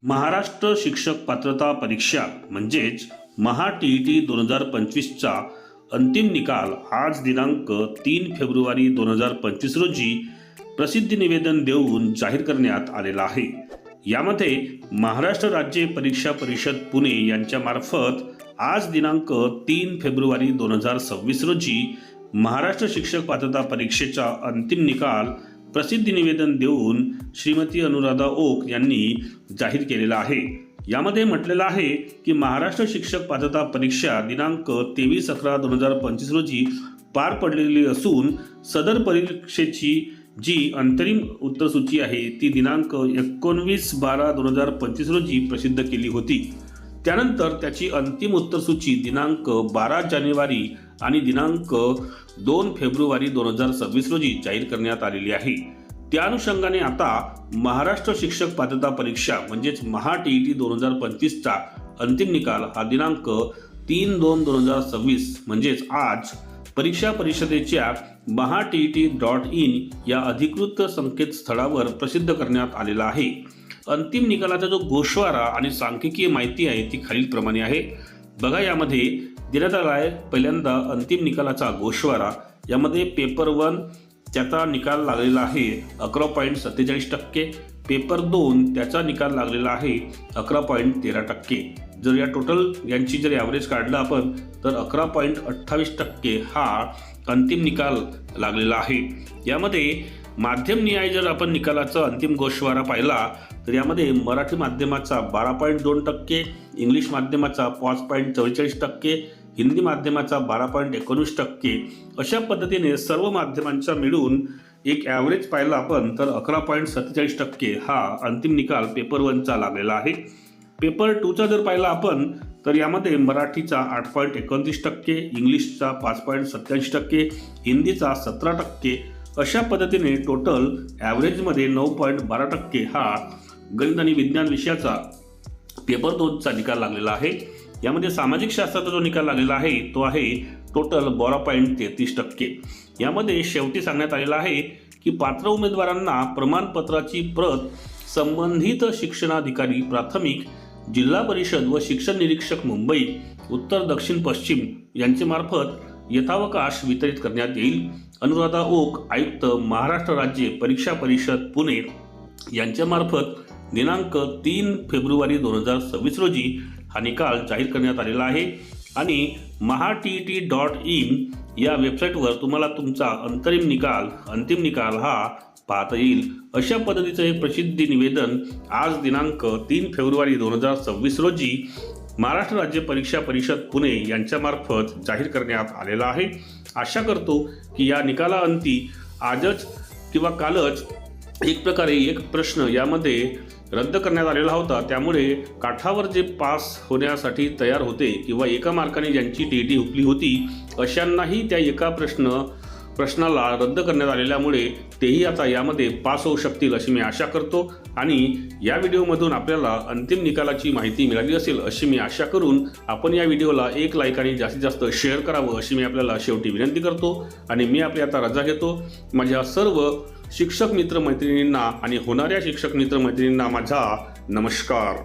महाराष्ट्र शिक्षक पात्रता परीक्षा म्हणजेच महा टी 2025चा अंतिम निकाल आज दिनांक 3 फेब्रुवारी 2025 रोजी प्रसिद्धी निवेदन देऊन जाहीर करण्यात आलेला आहे। यामध्ये महाराष्ट्र राज्य परीक्षा परिषद पुणे यांच्या मार्फत आज दिनांक 3 फेब्रुवारी 2026 रोजी महाराष्ट्र शिक्षक पात्रता परीक्षेचा अंतिम निकाल प्रसिद्धी निवेदन देऊन श्रीमती अनुराधा ओक यांनी जाहीर केलेला आहे। यामध्ये म्हटलेलं आहे की महाराष्ट्र शिक्षक पात्रता परीक्षा दिनांक 23/11/2025 रोजी पार पडलेली असून सदर परीक्षेची जी अंतरिम उत्तरसूची आहे ती दिनांक 19/12/2025 रोजी प्रसिद्ध केली होती। त्यानंतर त्याची अंतिम उत्तरसूची दिनांक 12 जानेवारी आणि दिनांक 2 फेब्रुवारी 2026 रोजी जाहीर करण्यात आलेली आहे। त्या अनुषंगाने आता महाराष्ट्र शिक्षक पात्रता परीक्षा म्हणजेच महा टी 2025चा अंतिम निकाल हा दिनांक 3/2/2026 म्हणजेच आज परीक्षा परिषदेच्या mahat.in या अधिकृत संकेतस्थळावर प्रसिद्ध करण्यात आलेला आहे। अंतिम निकालाचा जो गोषवारा आणि सांख्यिकीय माहिती आहे ती खालीलप्रमाणे आहे। बघा, यामध्ये देण्यात आला आहे पहिल्यांदा अंतिम निकालाचा गोषवारा। यामध्ये पेपर 1 त्याचा निकाल लागलेला आहे 11.47%, पेपर 2 त्याचा निकाल लागलेला आहे 11.13%। जर या टोटल यांची जर ॲव्हरेज काढलं आपण तर 11.28% हा अंतिम निकाल लागलेला आहे। यामध्ये माध्यम निहाय जर आपण निकालाचा अंतिम गोषवारा पाहिला तर यामध्ये मराठी माध्यमाचा 12.2%, इंग्लिश माध्यमाचा 5.44%, हिंदी माध्यमाचा 12.19%, अशा पद्धतीने सर्व माध्यमांचा मिळून एक ॲव्हरेज पाहिला आपण तर 11.47% हा अंतिम निकाल पेपर 1चा लागलेला आहे। पेपर 2चा जर पाहिला आपण तर यामध्ये मराठीचा 8.29%, इंग्लिशचा 5.87%, हिंदीचा 17%, अशा पद्धतीने टोटल ॲव्हरेजमध्ये 9.12% हा गणित आणि विज्ञान विषयाचा पेपर 2चा निकाल लागलेला आहे। यामध्ये सामाजिक शास्त्राचा जो निकाल लागलेला आहे तो आहे टोटल 12.33%। यामध्ये शेवटी सांगण्यात आलेलं आहे की पात्र उमेदवारांना प्रमाणपत्राची प्रत संबंधित शिक्षणाधिकारी प्राथमिक, जिल्हा परिषद व शिक्षण निरीक्षक मुंबई, उत्तर, दक्षिण, पश्चिम यांचे मार्फत यथावकाश वितरित करण्यात येईल। अनुराधा ओक, आयुक्त, महाराष्ट्र राज्य परीक्षा परिषद पुणे यांच्या मार्फत दिनांक 3 फेब्रुवारी 2026 रोजी हा निकाल जाहीर करण्यात आलेला आहे आणि mahat.in या वेबसाईटवर तुम्हाला तुमचा अंतिम निकाल हा पाहता येईल। अशा पद्धतीचं एक प्रसिद्धी निवेदन आज दिनांक 3 फेब्रुवारी 2026 रोजी महाराष्ट्र राज्य परीक्षा परिषद पुणे यांच्या मार्फत जाहीर करण्यात आलेला आहे। आशा करतो की या निकालाअंती आजच किंवा कालच एक प्रकारे एक प्रश्न यामध्ये रद्द करण्यात आलेला होता, त्यामुळे काठावर जे पास होण्यासाठी तयार होते किंवा एका मार्काने ज्यांची टी हुकली होती अशांनाही त्या एका प्रश्नाला रद्द करण्यात आलेल्यामुळे तेही आता यामध्ये पास होऊ शकतील अशी मी आशा करतो। आणि या व्हिडिओमधून आपल्याला अंतिम निकालाची माहिती मिळाली असेल अशी मी आशा करून आपण या व्हिडिओला एक लाईक आणि जास्तीत जास्त शेअर करावं अशी मी आपल्याला शेवटी विनंती करतो। आणि मी आपली आता रजा घेतो। माझ्या सर्व शिक्षक मित्रमैत्रिणींना आणि होणाऱ्या शिक्षक मित्रमैत्रिणींना माझा नमस्कार।